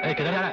किधर जा रहा है?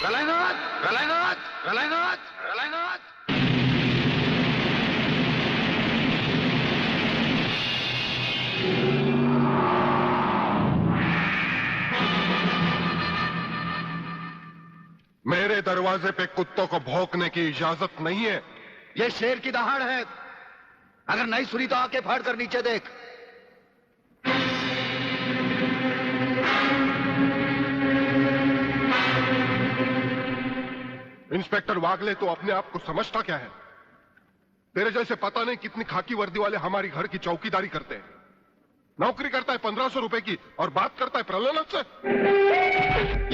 प्रलयनाथ, प्रलयनाथ, प्रलयनाथ, प्रलयनाथ। मेरे दरवाजे पे कुत्तों को भौंकने की इजाजत नहीं है। ये शेर की दहाड़ है। अगर नहीं सुनी तो आके फाड़ कर नीचे देख। इंस्पेक्टर वागले तो अपने आप को समझता क्या है? तेरे जैसे पता नहीं कितनी खाकी वर्दी वाले हमारी घर की चौकीदारी करते हैं। नौकरी करता है 1500 रुपए की और बात करता है प्रलयनाथ से।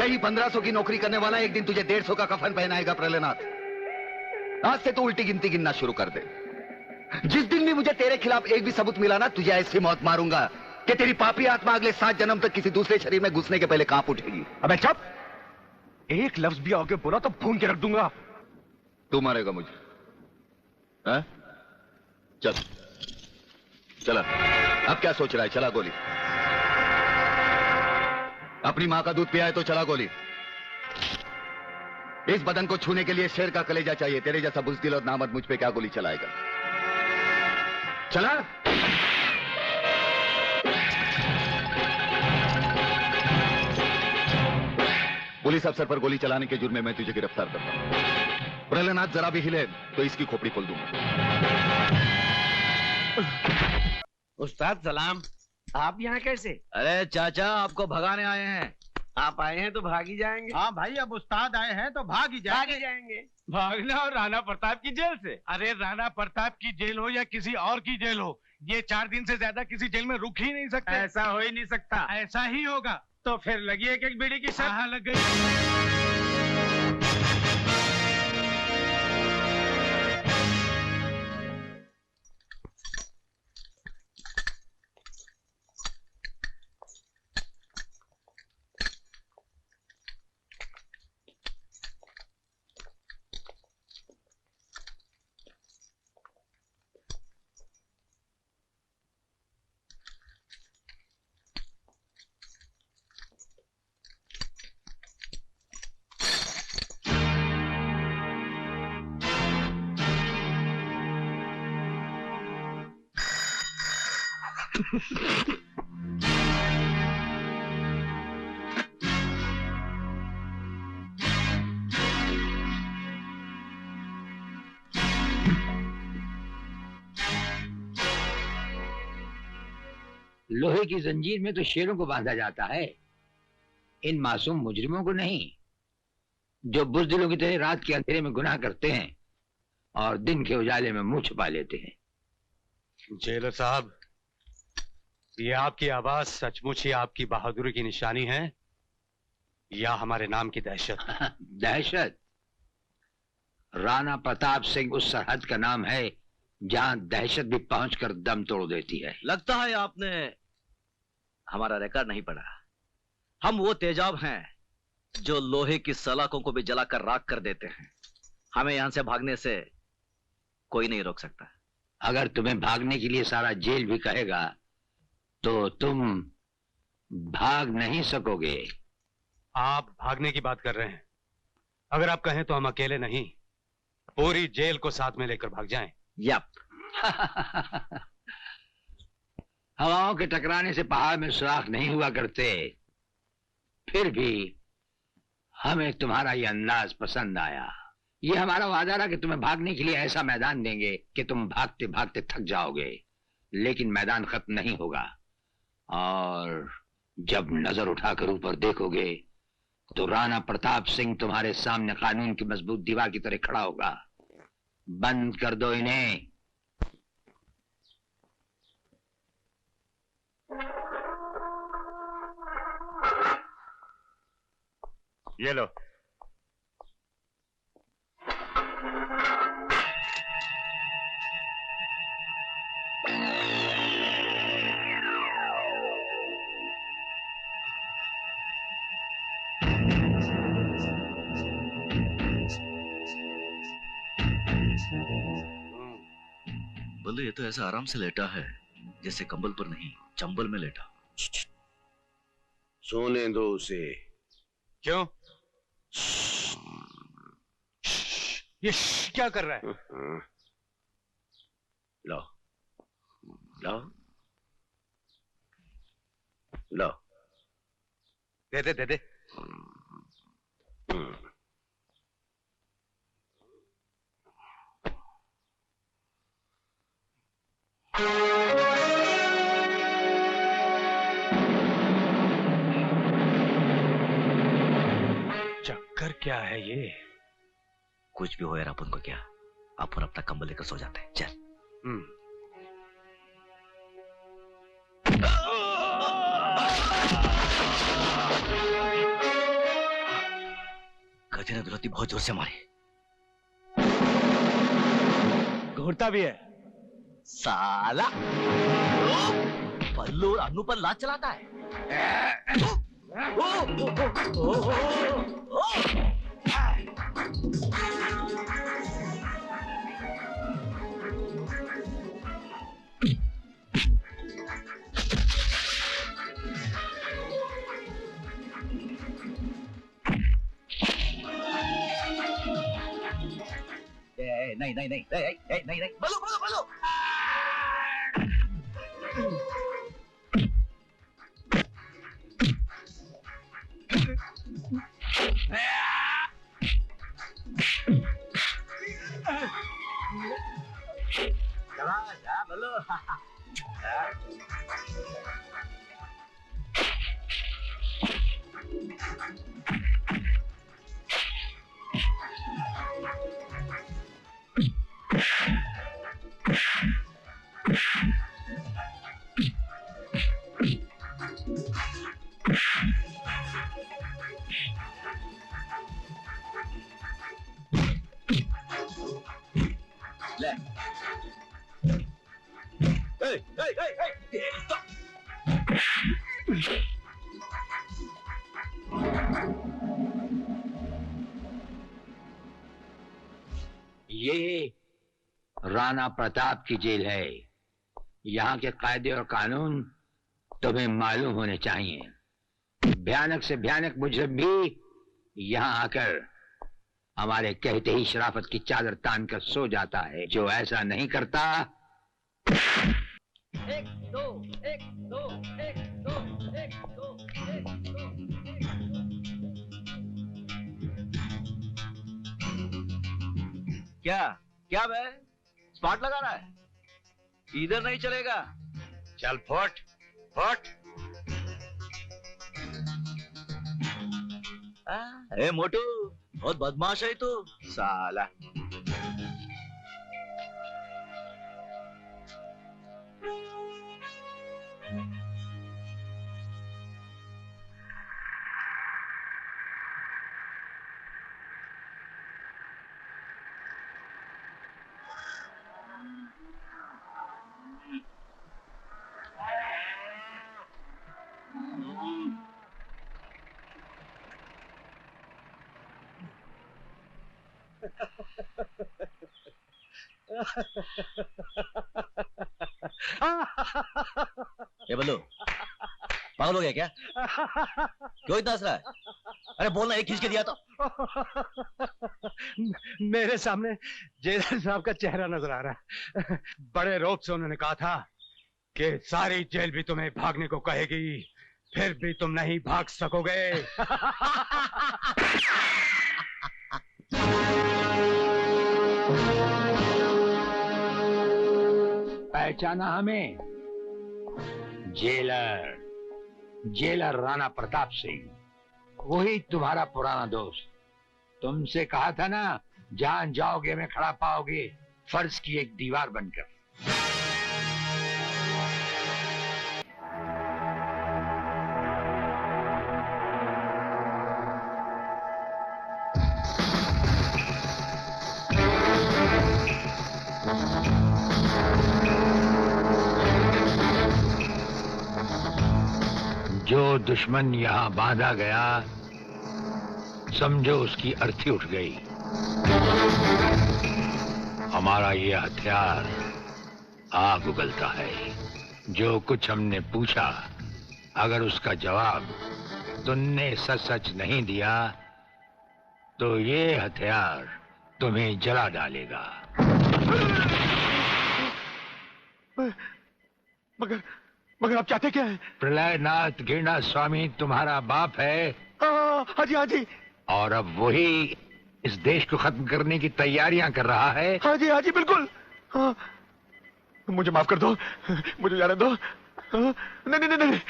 यही 1500 की नौकरी करने वाला एक दिन तुझे 150 का कफन पहनाएगा प्रलयनाथ। आज से तू उल्टी गिनती गिनना शुरू कर दे। जिस दिन भी मुझे तेरे खिलाफ एक भी सबूत मिला ना, तुझे ऐसी मौत मारूंगा कि तेरी पापी आत्मा अगले 7 जन्म तक किसी दूसरे शरीर में घुसने के पहले कांप उठेगी। अबे चुप! एक लफ्ज भी आगे बोला तो भून के रख दूंगा। तू मारेगा मुझे? है? चल चला। अब क्या सोच रहा है? चला गोली। अपनी मां का दूध पिया है तो चला गोली। इस बदन को छूने के लिए शेर का कलेजा चाहिए। तेरे जैसा बुज़दिल और नामर्द मुझ पे क्या गोली चलाएगा? चला। पुलिस अफसर पर गोली चलाने के जुर्म में मैं तुझे गिरफ्तार करता हूं। प्रलयनाथ जरा भी हिले तो इसकी खोपड़ी खोल दूंगा। उस्ताद सलाम। आप यहाँ कैसे? अरे चाचा, आपको भगाने आए हैं। आप आए हैं तो भाग ही जाएंगे। हाँ भाई, अब उस्ताद आए हैं तो भाग ही जाएंगे। जाएंगे। भागना और राणा प्रताप की जेल से? अरे राणा प्रताप की जेल हो या किसी और की जेल हो, ये 4 दिन से ज्यादा किसी जेल में रुक ही नहीं सकते। ऐसा हो ही नहीं सकता। ऐसा ही होगा। तो फिर लगी एक बीड़ी की शर्त। हाँ, लग गई। लोहे की जंजीर में तो शेरों को बांधा जाता है, इन मासूम मुजरिमों को नहीं, जो बुज़दिलों की तरह रात के अंधेरे में गुनाह करते हैं और दिन के उजाले में मुंह छुपा लेते हैं। जेलर साहब, ये आपकी आवाज सचमुच ही आपकी बहादुरी की निशानी है या हमारे नाम की दहशत? दहशत? राणा प्रताप सिंह उस सरहद का नाम है जहां दहशत भी पहुंचकर दम तोड़ देती है। लगता है आपने हमारा रिकॉर्ड नहीं पढ़ा। हम वो तेजाब हैं जो लोहे की सलाखों को भी जलाकर राख कर देते हैं। हमें यहां से भागने से कोई नहीं रोक सकता। अगर तुम्हें भागने के लिए सारा जेल भी कहेगा तो तुम भाग नहीं सकोगे। आप भागने की बात कर रहे हैं? अगर आप कहें तो हम अकेले नहीं, पूरी जेल को साथ में लेकर भाग जाएं। यप। हवाओं के टकराने से पहाड़ में सुराख नहीं हुआ करते, फिर भी हमें तुम्हारा ये अंदाज पसंद आया। ये हमारा वादा रहा कि तुम्हें भागने के लिए ऐसा मैदान देंगे कि तुम भागते भागते थक जाओगे, लेकिन मैदान खत्म नहीं होगा और जब नजर उठाकर ऊपर देखोगे तो राणा प्रताप सिंह तुम्हारे सामने कानून की मजबूत दीवार की तरह खड़ा होगा। बंद कर दो इन्हें। ये लो। बोले ये तो ऐसा आराम से लेटा है जैसे कंबल पर नहीं चंबल में लेटा। सोने दो उसे। क्यों? ये क्या कर रहा है? लो लो लो। दे दे दे दे। चक्कर क्या है ये? कुछ भी हो यार अपन को क्या, अपन अपना कंबल लेकर सो जाते हैं। चल। गधे ने दुलती बहुत जोर से मारी। घूरता भी है साला पल्लू और अन्नू पर लात चलाता है। नहीं नहीं नहीं नहीं नहीं नहीं बल्लू बल्लू बल्लू। चला जा बल्लू। ले। ये राणा प्रताप की जेल है। यहाँ के कायदे और कानून तुम्हें मालूम होने चाहिए। भयानक से भयानक मुजरिम भी यहाँ आकर हमारे कहते ही शराफत की चादर तान कर सो जाता है। जो ऐसा नहीं करता। एक दो एक दो एक दो एक दो एक दो। क्या क्या बे स्पॉट लगा रहा है? इधर नहीं चलेगा। चल फट फट। ए मोटू बहुत बदमाश है तू साला। ये बल्लू पागल हो गया क्या? क्यों इतना हंस रहा है? अरे बोलना, एक खींच के दिया तो। मेरे सामने जेलर साहब का चेहरा नजर आ रहा है। बड़े रोब से उन्होंने कहा था कि सारी जेल भी तुम्हें भागने को कहेगी, फिर भी तुम नहीं भाग सकोगे। पहचाना हमें? जेलर जेलर राणा प्रताप सिंह, वही तुम्हारा पुराना दोस्त। तुमसे कहा था ना, जहां जाओगे मैं खड़ा पाओगे, फर्ज की एक दीवार बनकर। जो दुश्मन यहां बांधा गया, समझो उसकी अर्थी उठ गई। हमारा ये हथियार आग उगलता है। जो कुछ हमने पूछा, अगर उसका जवाब तुमने सच सच नहीं दिया तो ये हथियार तुम्हें जला डालेगा। मगर आप चाहते क्या है? प्रलयनाथ गिरना स्वामी तुम्हारा बाप है। हाँ जी, हाँ जी। और अब वही इस देश को खत्म करने की तैयारियां कर रहा है। हाँ जी, बिल्कुल। हाँ, मुझे माफ कर दो, मुझे जाने दो। नहीं,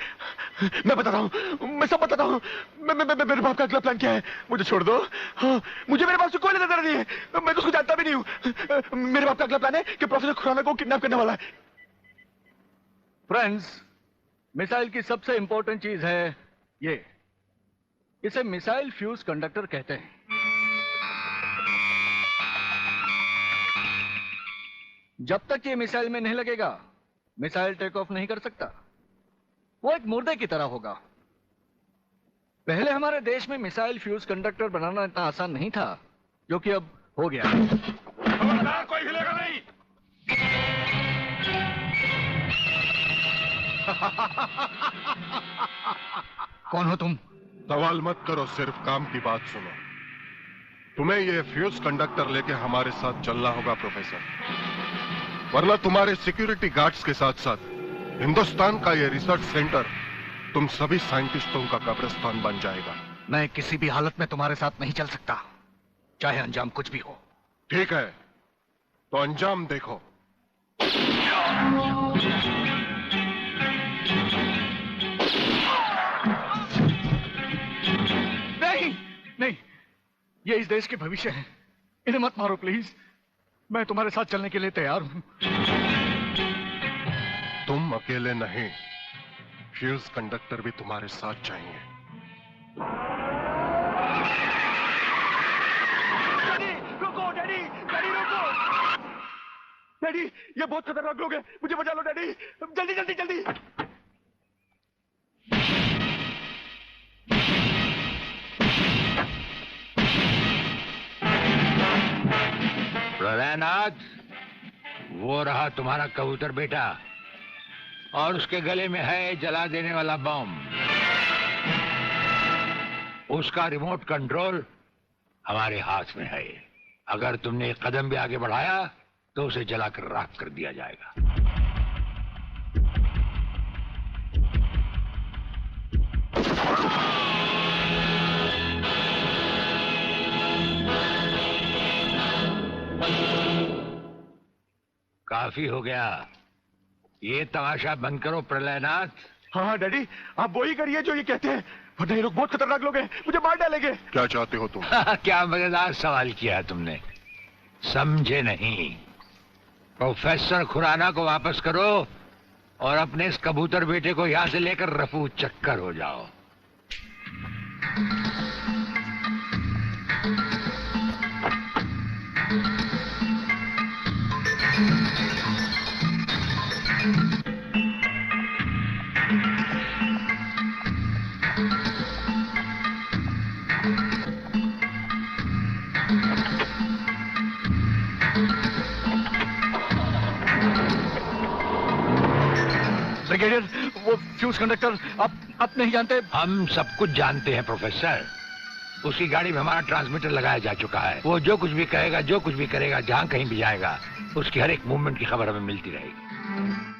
मैं बताता हूँ, मैं सब बताता हूँ। मेरे बाप का अगला प्लान क्या है, मुझे छोड़ दो। हाँ, मुझे मेरे बाप से कोई लेना देना नहीं है, मैं तो उसको जानता भी नहीं हूँ। मेरे बाप का अगला प्लान है कि प्रोफेसर खुराना को किडनैप करने वाला है। फ्रेंड्स, मिसाइल की सबसे इंपॉर्टेंट चीज है ये, इसे मिसाइल फ्यूज कंडक्टर कहते हैं। जब तक ये मिसाइल में नहीं लगेगा, मिसाइल टेक ऑफ नहीं कर सकता। वो एक मुर्दे की तरह होगा। पहले हमारे देश में मिसाइल फ्यूज कंडक्टर बनाना इतना आसान नहीं था, जो कि अब हो गया। खबरदार, कोई हिलेगा नहीं। कौन हो तुम? सवाल मत करो, सिर्फ काम की बात सुनो। तुम्हें ये फ्यूज कंडक्टर लेके हमारे साथ चलना होगा प्रोफेसर, वरना तुम्हारे सिक्योरिटी गार्ड्स के साथ साथ हिंदुस्तान का ये रिसर्च सेंटर तुम सभी साइंटिस्टों का कब्रिस्तान बन जाएगा। मैं किसी भी हालत में तुम्हारे साथ नहीं चल सकता, चाहे अंजाम कुछ भी हो। ठीक है, तो अंजाम देखो। नहीं, ये इस देश के भविष्य है। इन्हें मत मारो प्लीज। मैं तुम्हारे साथ चलने के लिए तैयार हूं। तुम अकेले नहीं, फ्यूज कंडक्टर भी तुम्हारे साथ चाहिए। डैडी, रुको, डैडी रुको। डैडी, ये बहुत खतरनाक लोग हैं, मुझे बचा लो डैडी, जल्दी। प्रलयनाथ, वो रहा तुम्हारा कबूतर बेटा, और उसके गले में है जला देने वाला बम। उसका रिमोट कंट्रोल हमारे हाथ में है। अगर तुमने एक कदम भी आगे बढ़ाया तो उसे जलाकर राख कर दिया जाएगा। काफी हो गया, ये तमाशा बंद करो प्रलयनाथ। हाँ डैडी, आप वो ही करिए जो ये कहते हैं, वरना ये लोग बहुत खतरनाक लोग हैं, मुझे मार डालेंगे। क्या चाहते हो तुम? क्या मजेदार सवाल किया तुमने, समझे नहीं। प्रोफेसर खुराना को वापस करो और अपने इस कबूतर बेटे को यहां से लेकर रफू चक्कर हो जाओ। ब्रिगेडियर, वो फ्यूज कंडक्टर आप नहीं जानते? हम सब कुछ जानते हैं प्रोफेसर। उसकी गाड़ी में हमारा ट्रांसमीटर लगाया जा चुका है। वो जो कुछ भी कहेगा, जो कुछ भी करेगा, जहां कहीं भी जाएगा, उसकी हर एक मूवमेंट की खबर हमें मिलती रहेगी।